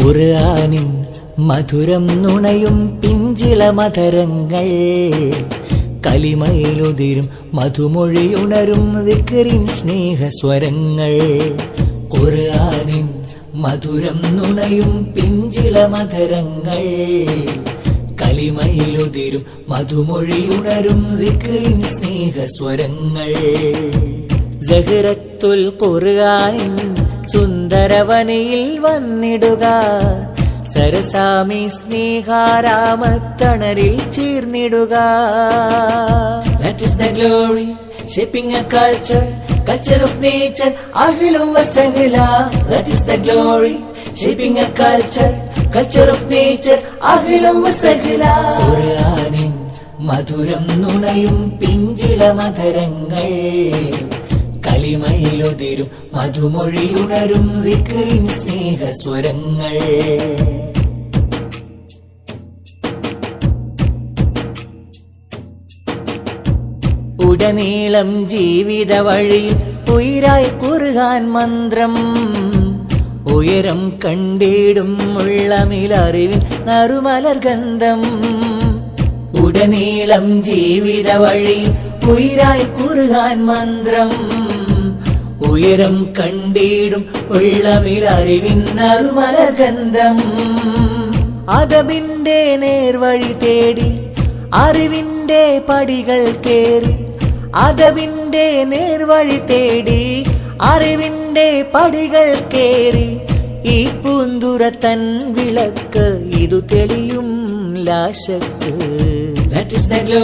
ഖുർആനിൻ മധുരം നുണയും പിഞ്ചിള മധരങ്ങൾ, കലിമയിലുതിരും മധുമൊഴിയുണരും ദിക്റിൻ സ്നേഹസ്വരങ്ങൾ. ഖുർആനിൻ മധുരം നുണയും പിഞ്ചിള മധരങ്ങൾ, കലിമയിലുതിരും മധുമൊഴിയുണരും ദിക്റിൻ സ്നേഹസ്വരങ്ങൾ. സഹറത്തുൽ ഖുർആനിൻ സുന്ദരവനിയിൽ വന്നിടുക, സരസാമി സ്നേഹാരാമത്തണരിൽ ചേർന്നിടുക. That is the glory, shaping a culture, culture of nature, ahlan wa sahla. That is the glory, shaping a culture, culture of nature, ahlan wa sahla. ഖുർആനിൻ മധുരം നുണയും പിഞ്ചിള മധരങ്ങൾ, കലിമയിലുതിരും മധുമൊഴിയുണരും ദിക്റിൻ സ്നേഹസ്വരങ്ങൾ. ഉടനീളം ജീവിത വഴിയിൽ ഉയരായി ഖുർആൻ മന്ത്രം, ഉയരം കണ്ടിടും ഉള്ളമിലറിവിൻ നറുമലർ ഗന്ധം. ഉടനീളം ജീവിത വഴിയിൽ ഉയരായി ഖുർആൻ മന്ത്രം, ഉയരം കണ്ടിടും ഉള്ളമിലറിവിൻ നറുമലർ ഗന്ധം. അദബിന്റെ നേർവഴി തേടി അറിവിന്റെ പടികൾ കേറി, അദബിന്റെ നേർവഴി തേടി അറിവിന്റെ പടികൾ കേറി, ഈ പൂന്തുറ തൻ വിളക്ക് ഇതു തെളിയും ലാശക്ക്. That is the glory.